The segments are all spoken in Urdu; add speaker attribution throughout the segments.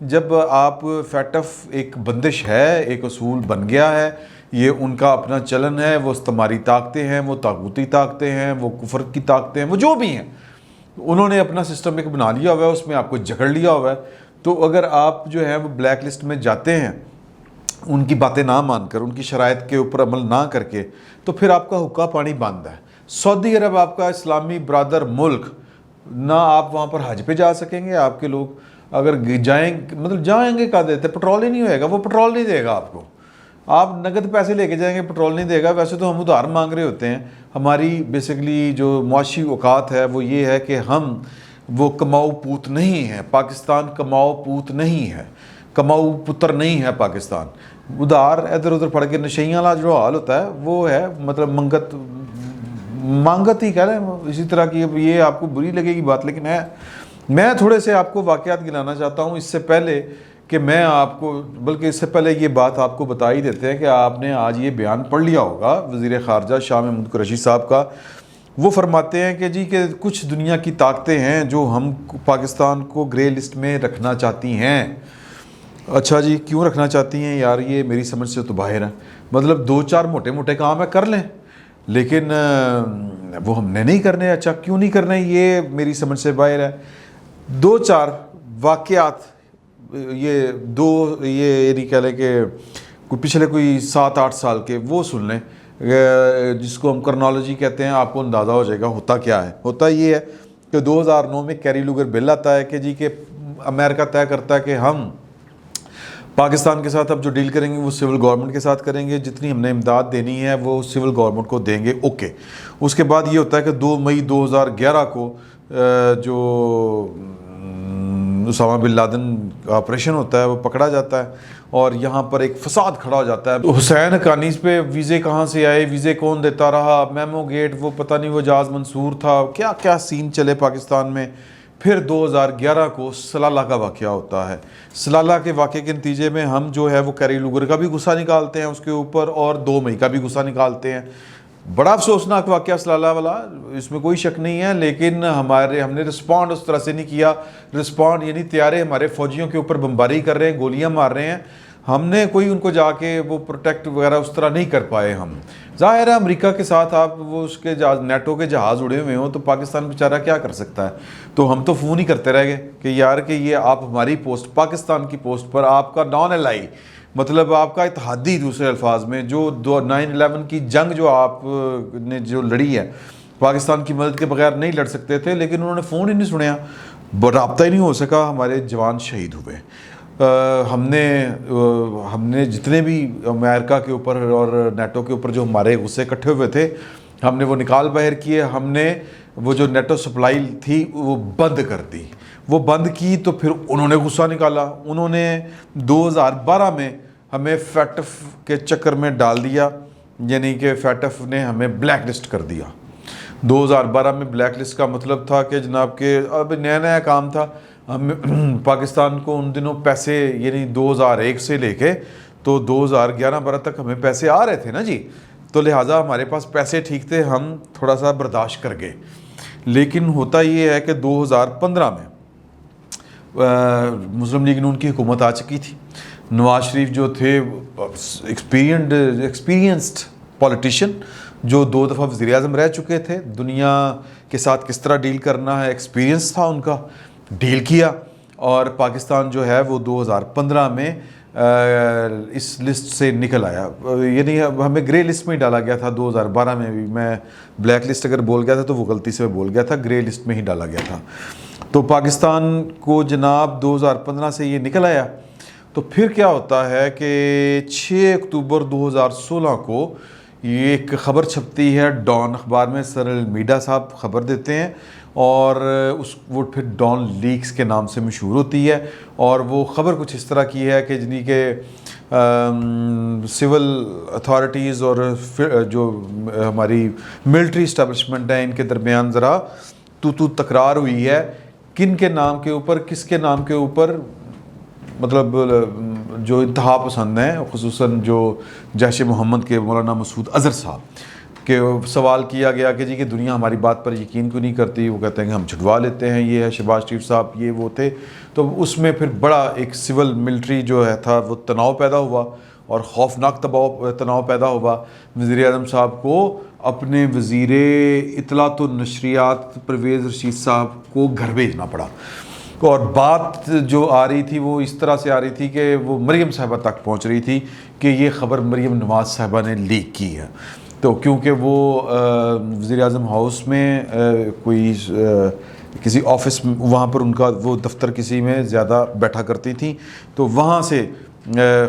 Speaker 1: جب آپ فیٹف ایک بندش ہے، ایک اصول بن گیا ہے، یہ ان کا اپنا چلن ہے، وہ استعماری طاقتیں ہیں، وہ طاغوتی طاقتیں ہیں، وہ کفر کی طاقتیں ہیں، وہ جو بھی ہیں، انہوں نے اپنا سسٹم ایک بنا لیا ہوا ہے، اس میں آپ کو جکڑ لیا ہوا ہے. تو اگر آپ جو ہے وہ بلیک لسٹ میں جاتے ہیں ان کی باتیں نہ مان کر، ان کی شرائط کے اوپر عمل نہ کر کے، تو پھر آپ کا حقہ پانی بند ہے. سعودی عرب آپ کا اسلامی برادر ملک، نہ آپ وہاں پر حج پہ جا سکیں گے. آپ کے لوگ اگر جائیں، مطلب جائیں گے کا دیتے، پٹرول ہی نہیں ہوئے گا، وہ پٹرول نہیں دے گا آپ کو. آپ نقد پیسے لے کے جائیں گے، پٹرول نہیں دے گا. ویسے تو ہم ادھار مانگ رہے ہوتے ہیں. ہماری بیسیکلی جو معاشی اوقات ہے وہ یہ ہے کہ ہم وہ کماؤ پوت نہیں ہیں. پاکستان کماؤ پوت نہیں ہے، کماؤ پتر نہیں ہے پاکستان. ادھار ادھر ادھر پڑھ کے نشیاں والا جو حال ہوتا ہے وہ ہے، مطلب مانگت ہی کہہ رہے ہیں اسی طرح کی. یہ آپ کو بری لگے گی بات، لیکن ہے. میں تھوڑے سے آپ کو واقعات گنانا چاہتا ہوں اس سے پہلے کہ میں آپ کو، بلکہ اس سے پہلے یہ بات آپ کو بتا ہی دیتے ہیں کہ آپ نے آج یہ بیان پڑھ لیا ہوگا وزیر خارجہ شاہ محمود قریشی صاحب کا. وہ فرماتے ہیں کہ جی کہ کچھ دنیا کی طاقتیں ہیں جو ہم پاکستان کو گرے لسٹ میں رکھنا چاہتی ہیں. اچھا جی، کیوں رکھنا چاہتی ہیں یار؟ یہ میری سمجھ سے تو باہر ہے. مطلب 2-4 موٹے موٹے کام ہے کر لیں، لیکن وہ ہم نے نہیں کرنے. اچھا کیوں نہیں کرنے؟ یہ میری سمجھ سے باہر ہے. 2-4 واقعات، یہ نہیں کہہ لیں کہ پچھلے کوئی 7-8 سال کے، وہ سن لیں، جس کو ہم کرنالوجی کہتے ہیں. آپ کو اندازہ ہو جائے گا ہوتا کیا ہے. ہوتا یہ ہے کہ 2009 میں کیری لوگر بل آتا ہے کہ جی کہ امریکہ طے کرتا ہے کہ ہم پاکستان کے ساتھ اب جو ڈیل کریں گے وہ سول گورنمنٹ کے ساتھ کریں گے، جتنی ہم نے امداد دینی ہے وہ سول گورنمنٹ کو دیں گے. اوکے. اس کے بعد یہ ہوتا ہے کہ 2 مئی 2011 کو جو اسامہ بن لادن کا آپریشن ہوتا ہے وہ پکڑا جاتا ہے اور یہاں پر ایک فساد کھڑا ہو جاتا ہے. حسین حقانی پہ ویزے کہاں سے آئے، ویزے کون دیتا رہا، میمو گیٹ، وہ پتہ نہیں وہ جہاز منصور تھا، کیا کیا سین چلے پاکستان میں. پھر 2011 کو سلالہ کا واقعہ ہوتا ہے. سلالہ کے واقعے کے نتیجے میں ہم جو ہے وہ کیری لوگر کا بھی غصہ نکالتے ہیں اس کے اوپر، اور 2 مئی کا بھی غصہ نکالتے ہیں. بڑا افسوسناک واقعہ سلالہ والا، اس میں کوئی شک نہیں ہے، لیکن ہم نے رسپونڈ اس طرح سے نہیں کیا. رسپونڈ یعنی طیارے ہمارے فوجیوں کے اوپر بمباری کر رہے ہیں، گولیاں مار رہے ہیں، ہم نے کوئی ان کو جا کے وہ پروٹیکٹ وغیرہ اس طرح نہیں کر پائے. ہم ظاہر ہے امریکہ کے ساتھ آپ وہ اس کے جہاز، نیٹو کے جہاز اڑے ہوئے ہوں تو پاکستان بیچارہ کیا کر سکتا ہے. تو ہم تو فون ہی کرتے رہ گئے کہ یار کہ یہ آپ ہماری پوسٹ، پاکستان کی پوسٹ پر آپ کا نان الائی، مطلب آپ کا اتحادی، دوسرے الفاظ میں جو 9/11 کی جنگ جو آپ نے جو لڑی ہے، پاکستان کی مدد کے بغیر نہیں لڑ سکتے تھے، لیکن انہوں نے فون ہی نہیں سنیا، رابطہ ہی نہیں ہو سکا، ہمارے جوان شہید ہوئے. ہم نے جتنے بھی امریکہ کے اوپر اور نیٹو کے اوپر جو ہمارے غصے اکٹھے ہوئے تھے، ہم نے وہ نکال باہر کیے. ہم نے وہ جو نیٹو سپلائی تھی وہ بند کر دی. وہ بند کی تو پھر انہوں نے غصہ نکالا. انہوں نے 2012 میں ہمیں فیٹف کے چکر میں ڈال دیا، یعنی کہ فیٹف نے ہمیں بلیک لسٹ کر دیا. 2012 میں بلیک لسٹ کا مطلب تھا کہ جناب کہ اب نیا کام تھا. ہم پاکستان کو ان دنوں پیسے، یعنی 2001 سے لے کے تو 2011-12 تک ہمیں پیسے آ رہے تھے نا جی، تو لہٰذا ہمارے پاس پیسے ٹھیک تھے، ہم تھوڑا سا برداشت کر گئے. لیکن ہوتا یہ ہے کہ 2015 میں مسلم لیگ نون کی حکومت آ چکی تھی. نواز شریف جو تھے ایکسپیرینسڈ پولیٹیشین، جو 2 دفعہ وزیر اعظم رہ چکے تھے، دنیا کے ساتھ کس طرح ڈیل کرنا ہے ایکسپیرینس تھا ان کا، ڈیل کیا. اور پاکستان جو ہے وہ 2015 میں اس لسٹ سے نکل آیا. یعنی ہمیں گرے لسٹ میں ہی ڈالا گیا تھا 2012 میں بھی. میں بلیک لسٹ اگر بول گیا تھا تو وہ غلطی سے بول گیا تھا، گرے لسٹ میں ہی ڈالا گیا تھا. تو پاکستان کو جناب 2015 سے یہ نکل آیا. تو پھر کیا ہوتا ہے کہ 6 اکتوبر 2016 کو یہ ایک خبر چھپتی ہے ڈان اخبار میں. سر المیڈا صاحب خبر دیتے ہیں اور وہ پھر ڈان لیکس کے نام سے مشہور ہوتی ہے. اور وہ خبر کچھ اس طرح کی ہے کہ جنہی کہ سول اتھارٹیز اور جو ہماری ملٹری اسٹیبلشمنٹ ہے ان کے درمیان ذرا تو تکرار ہوئی ہے. کن کے نام کے اوپر، کس کے نام کے اوپر؟ مطلب جو انتہا پسند ہیں، خصوصاً جو جیش محمد کے مولانا مسعود اظہر صاحب کہ سوال کیا گیا کہ جی کہ دنیا ہماری بات پر یقین کیوں نہیں کرتی، وہ کہتے ہیں کہ ہم چھٹوا لیتے ہیں، یہ ہے شہباز شریف صاحب یہ وہ تھے. تو اس میں پھر بڑا ایک سول ملٹری جو ہے تھا وہ تناؤ پیدا ہوا اور خوفناک تناؤ پیدا ہوا. وزیر اعظم صاحب کو اپنے وزیر اطلاعات و نشریات پرویز رشید صاحب کو گھر بھیجنا پڑا، اور بات جو آ رہی تھی وہ اس طرح سے آ رہی تھی کہ وہ مریم صاحبہ تک پہنچ رہی تھی کہ یہ خبر مریم نواز صاحبہ نے لیک کی ہے. تو کیونکہ وہ وزیر اعظم ہاؤس میں کوئی کسی آفس وہاں پر ان کا وہ دفتر کسی میں زیادہ بیٹھا کرتی تھیں، تو وہاں سے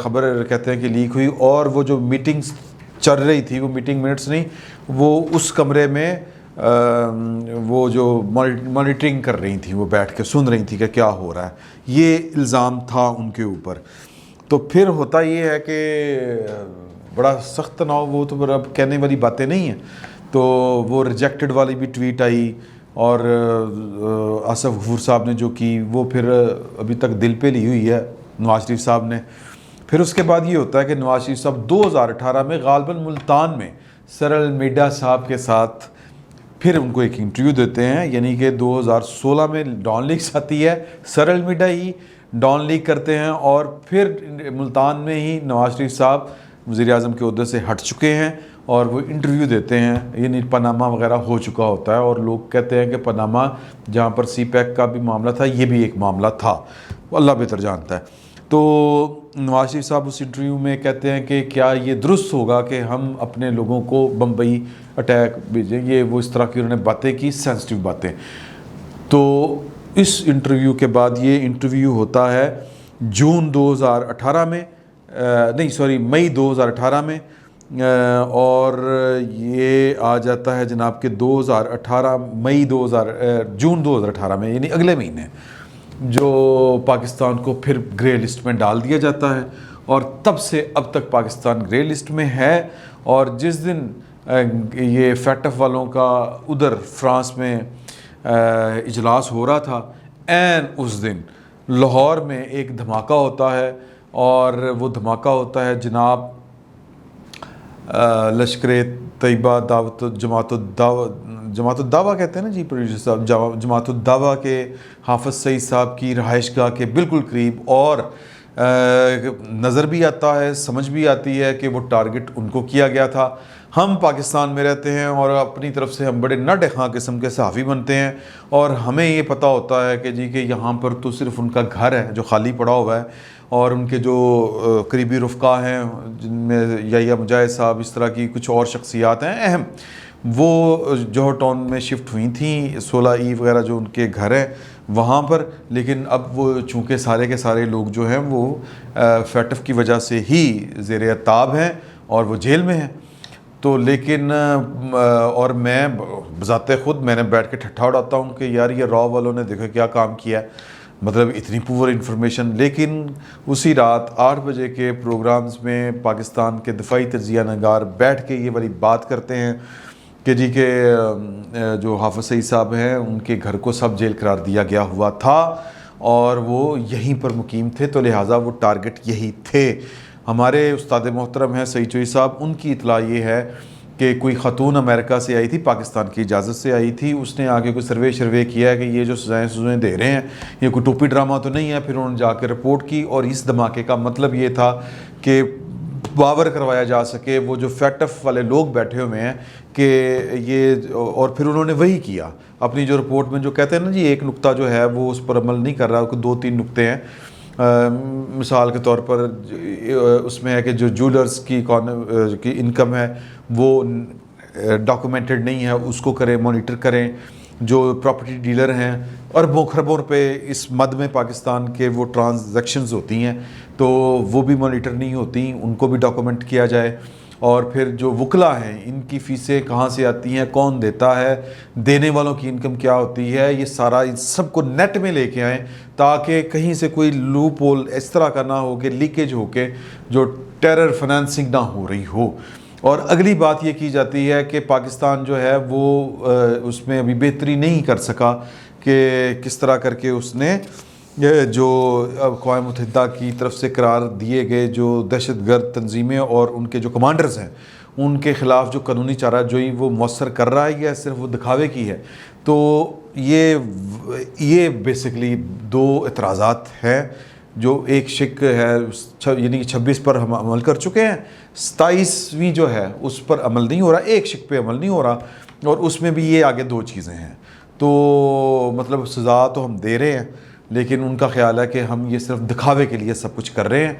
Speaker 1: خبر کہتے ہیں کہ لیک ہوئی. اور وہ جو میٹنگز چل رہی تھی وہ میٹنگ منٹس نہیں، وہ اس کمرے میں وہ جو مانیٹرنگ کر رہی تھیں، وہ بیٹھ کے سن رہی تھیں کہ کیا ہو رہا ہے. یہ الزام تھا ان کے اوپر. تو پھر ہوتا یہ ہے کہ بڑا سخت تناؤ، وہ تو اب کہنے والی باتیں نہیں ہیں. تو وہ ریجیکٹڈ والی بھی ٹویٹ آئی، اور آصف غفور صاحب نے جو کی وہ پھر ابھی تک دل پہ لی ہوئی ہے نواز شریف صاحب نے. پھر اس کے بعد یہ ہوتا ہے کہ نواز شریف صاحب 2018 میں غالباً ملتان میں سر المیڈا صاحب کے ساتھ پھر ان کو ایک انٹرویو دیتے ہیں. یعنی کہ 2016 میں ڈان لیکس آتی ہے، سر المیڈا ہی ڈان لیک کرتے ہیں، اور پھر ملتان میں ہی نواز شریف صاحب وزیر اعظم کے عہدے سے ہٹ چکے ہیں اور وہ انٹرویو دیتے ہیں. یعنی پاناما وغیرہ ہو چکا ہوتا ہے، اور لوگ کہتے ہیں کہ پاناما جہاں پر سی پیک کا بھی معاملہ تھا یہ بھی ایک معاملہ تھا، اللہ بہتر جانتا ہے. تو نواز شریف صاحب اس انٹرویو میں کہتے ہیں کہ کیا یہ درست ہوگا کہ ہم اپنے لوگوں کو بمبئی اٹیک بھیجیں، یہ وہ اس طرح کی انہوں نے باتیں کی، سینسٹیو باتیں. تو اس انٹرویو کے بعد یہ انٹرویو ہوتا ہے جون 2018 میں، مئی 2018 میں، اور یہ آ جاتا ہے جناب کہ 2018 جون 2018 میں، یعنی اگلے مہینے، جو پاکستان کو پھر گرے لسٹ میں ڈال دیا جاتا ہے. اور تب سے اب تک پاکستان گرے لسٹ میں ہے. اور جس دن یہ فیٹف والوں کا ادھر فرانس میں اجلاس ہو رہا تھا، عین اس دن لاہور میں ایک دھماکہ ہوتا ہے، اور وہ دھماکہ ہوتا ہے جناب لشکر طیبہ جماعت الدعوہ کہتے ہیں نا جی پروڈیوسر صاحب، جماعت الدعوہ کے حافظ سعید صاحب کی رہائش گاہ کے بالکل قریب. اور نظر بھی آتا ہے، سمجھ بھی آتی ہے کہ وہ ٹارگٹ ان کو کیا گیا تھا. ہم پاکستان میں رہتے ہیں اور اپنی طرف سے ہم بڑے نہ ڈھکاں قسم کے صحافی بنتے ہیں، اور ہمیں یہ پتہ ہوتا ہے کہ جی کہ یہاں پر تو صرف ان کا گھر ہے جو خالی پڑا ہوا ہے، اور ان کے جو قریبی رفقا ہیں جن میں یحییٰ مجاہد صاحب، اس طرح کی کچھ اور شخصیات ہیں اہم، وہ جوہر ٹاؤن میں شفٹ ہوئی تھیں، 16 وغیرہ جو ان کے گھر ہیں وہاں پر. لیکن اب وہ چونکہ سارے کے سارے لوگ جو ہیں وہ فیٹف کی وجہ سے ہی زیر عتاب ہیں اور وہ جیل میں ہیں. تو لیکن اور میں بذات خود میں نے بیٹھ کے ٹھٹھا اڑاتا ہوں کہ یار یہ را والوں نے دیکھو کیا کام کیا ہے، مطلب اتنی پور انفارمیشن. لیکن اسی رات 8 بجے کے پروگرامز میں پاکستان کے دفاعی تجزیہ نگار بیٹھ کے یہ والی بات کرتے ہیں کہ جی کہ جو حافظ سعید صاحب ہیں ان کے گھر کو سب جیل قرار دیا گیا ہوا تھا اور وہ یہیں پر مقیم تھے، تو لہٰذا وہ ٹارگٹ یہی تھے. ہمارے استاد محترم ہیں سعید چوئی صاحب، ان کی اطلاع یہ ہے کہ کوئی خاتون امریکہ سے آئی تھی، پاکستان کی اجازت سے آئی تھی، اس نے آگے کوئی سروے کیا ہے کہ یہ جو سزائیں دے رہے ہیں یہ کوئی ٹوپی ڈرامہ تو نہیں ہے. پھر انہوں نے جا کے رپورٹ کی، اور اس دھماکے کا مطلب یہ تھا کہ باور کروایا جا سکے وہ جو فیٹف والے لوگ بیٹھے ہوئے ہیں کہ یہ، اور پھر انہوں نے وہی کیا اپنی جو رپورٹ میں جو کہتے ہیں نا جی ایک نقطہ جو ہے وہ اس پر عمل نہیں کر رہا، کوئی 2-3 نقطے ہیں. مثال کے طور پر اس میں ہے کہ جو جولرز کی انکم ہے وہ ڈاکومنٹڈ نہیں ہے، اس کو کریں، مانیٹر کریں. جو پراپرٹی ڈیلر ہیں اربوں خربوں روپے اس مد میں پاکستان کے وہ ٹرانزیکشنز ہوتی ہیں تو وہ بھی مانیٹر نہیں ہوتی، ان کو بھی ڈاکومنٹ کیا جائے. اور پھر جو وکلا ہیں ان کی فیسیں کہاں سے آتی ہیں، کون دیتا ہے، دینے والوں کی انکم کیا ہوتی ہے، یہ سارا ان سب کو نیٹ میں لے کے آئیں تاکہ کہیں سے کوئی لوپ ہول اس طرح کا نہ ہو کہ لیکیج ہو کے جو ٹیرر فنانسنگ نہ ہو رہی ہو. اور اگلی بات یہ کی جاتی ہے کہ پاکستان جو ہے وہ اس میں ابھی بہتری نہیں کر سکا کہ کس طرح کر کے اس نے یہ جو اقوام متحدہ کی طرف سے قرار دیے گئے جو دہشت گرد تنظیمیں اور ان کے جو کمانڈرز ہیں ان کے خلاف جو قانونی چارہ جوئی وہ مؤثر کر رہا ہے یا صرف وہ دکھاوے کی ہے. تو یہ بیسکلی دو اعتراضات ہیں. جو ایک شق ہے یعنی 26 پر ہم عمل کر چکے ہیں, 27ویں جو ہے اس پر عمل نہیں ہو رہا, ایک شق پہ عمل نہیں ہو رہا, اور اس میں بھی یہ آگے دو چیزیں ہیں. تو مطلب سزا تو ہم دے رہے ہیں لیکن ان کا خیال ہے کہ ہم یہ صرف دکھاوے کے لیے سب کچھ کر رہے ہیں.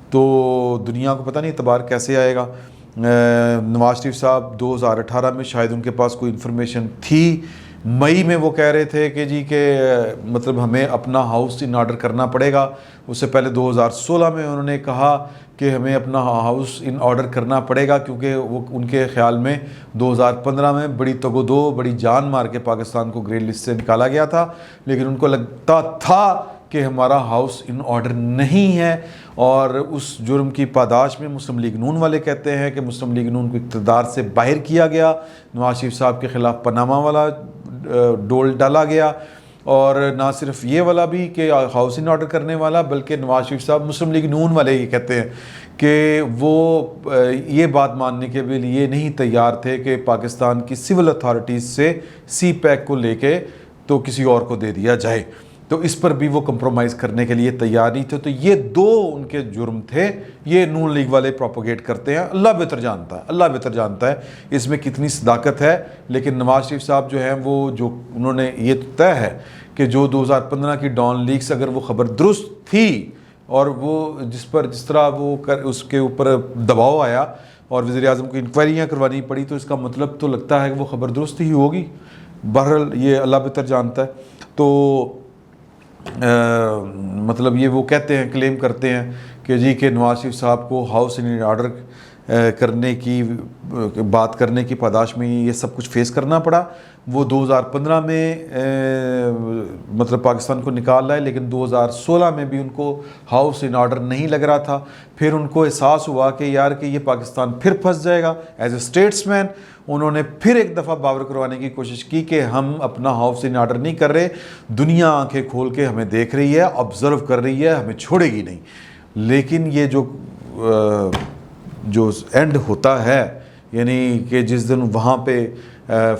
Speaker 1: تو دنیا کو پتہ نہیں اعتبار کیسے آئے گا. نواز شریف صاحب 2018 میں شاید ان کے پاس کوئی انفارمیشن تھی. مئی میں وہ کہہ رہے تھے کہ جی کہ مطلب ہمیں اپنا ہاؤس ان آرڈر کرنا پڑے گا. اس سے پہلے 2016 میں انہوں نے کہا کہ ہمیں اپنا ہاؤس ان آرڈر کرنا پڑے گا کیونکہ وہ ان کے خیال میں 2015 میں بڑی تگ و دو بڑی جان مار کے پاکستان کو گرے لسٹ سے نکالا گیا تھا, لیکن ان کو لگتا تھا کہ ہمارا ہاؤس ان آرڈر نہیں ہے. اور اس جرم کی پاداش میں مسلم لیگ نون والے کہتے ہیں کہ مسلم لیگ نون کو اقتدار سے باہر کیا گیا, نواز شریف صاحب کے خلاف پاناما والا ڈول ڈالا گیا, اور نہ صرف یہ والا بھی کہ ہاؤسنگ آرڈر کرنے والا, بلکہ نواز شریف صاحب مسلم لیگ نون والے یہ کہتے ہیں کہ وہ یہ بات ماننے کے لیے نہیں تیار تھے کہ پاکستان کی سول اتھارٹیز سے سی پیک کو لے کے تو کسی اور کو دے دیا جائے. تو اس پر بھی وہ کمپرومائز کرنے کے لیے تیار نہیں تھے. تو یہ دو ان کے جرم تھے. یہ نون لیگ والے پروپوگیٹ کرتے ہیں. اللہ بہتر جانتا ہے, اللہ بہتر جانتا ہے اس میں کتنی صداقت ہے. لیکن نواز شریف صاحب جو ہیں وہ جو انہوں نے یہ طے ہے کہ جو 2015 کی ڈان لیکس اگر وہ خبر درست تھی اور وہ جس طرح وہ اس کے اوپر دباؤ آیا اور وزیر اعظم کو انکوائریاں کروانی پڑی, تو اس کا مطلب تو لگتا ہے کہ وہ خبر درست ہی ہوگی. بہرحال یہ اللہ بہتر جانتا ہے. تو مطلب یہ وہ کہتے ہیں, کلیم کرتے ہیں کہ جی کہ نواز شریف صاحب کو ہاؤس ان آرڈر کرنے کی بات کرنے کی پاداش میں یہ سب کچھ فیس کرنا پڑا. وہ 2015 میں مطلب پاکستان کو نکال لائے, لیکن 2016 میں بھی ان کو ہاؤس ان آرڈر نہیں لگ رہا تھا. پھر ان کو احساس ہوا کہ یار کہ یہ پاکستان پھر پھنس جائے گا. ایز اے اسٹیٹس مین انہوں نے پھر ایک دفعہ باور کروانے کی کوشش کی کہ ہم اپنا ہاؤس ان آرڈر نہیں کر رہے, دنیا آنکھیں کھول کے ہمیں دیکھ رہی ہے, آبزرو کر رہی ہے, ہمیں چھوڑے گی نہیں. لیکن یہ جو اینڈ ہوتا ہے یعنی کہ جس دن وہاں پہ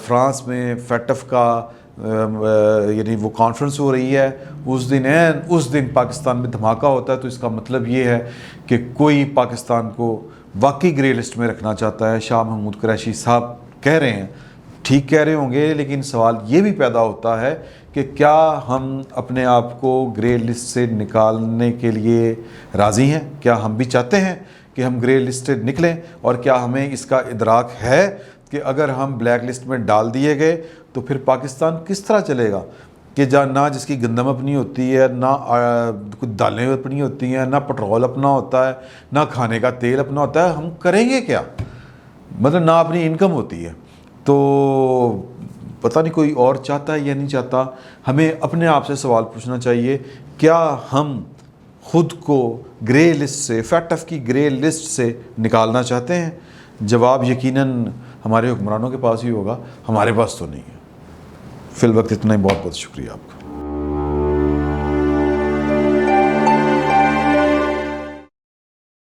Speaker 1: فرانس میں فیٹف کا یعنی وہ کانفرنس ہو رہی ہے, اس دن پاکستان میں دھماکہ ہوتا ہے. تو اس کا مطلب یہ ہے کہ کوئی پاکستان کو واقعی گرے لسٹ میں رکھنا چاہتا ہے. شاہ محمود قریشی صاحب کہہ رہے ہیں, ٹھیک کہہ رہے ہوں گے, لیکن سوال یہ بھی پیدا ہوتا ہے کہ کیا ہم اپنے آپ کو گرے لسٹ سے نکالنے کے لیے راضی ہیں؟ کیا ہم بھی چاہتے ہیں کہ ہم گرے لسٹ سے نکلیں؟ اور کیا ہمیں اس کا ادراک ہے کہ اگر ہم بلیک لسٹ میں ڈال دیے گئے تو پھر پاکستان کس طرح چلے گا کہ نہ جس کی گندم اپنی ہوتی ہے, نہ کچھ دالیں اپنی ہوتی ہیں, نہ پٹرول اپنا ہوتا ہے, نہ کھانے کا تیل اپنا ہوتا ہے, ہم کریں گے کیا؟ مطلب نہ اپنی انکم ہوتی ہے. تو پتہ نہیں کوئی اور چاہتا ہے یا نہیں چاہتا. ہمیں اپنے آپ سے سوال پوچھنا چاہیے, کیا ہم خود کو گرے لسٹ سے, فیٹف کی گرے لسٹ سے نکالنا چاہتے ہیں؟ جواب یقیناً ہمارے حکمرانوں کے پاس ہی ہوگا, ہمارے پاس تو نہیں ہے. فی الوقت اتنا ہی. بہت بہت شکریہ آپ کا.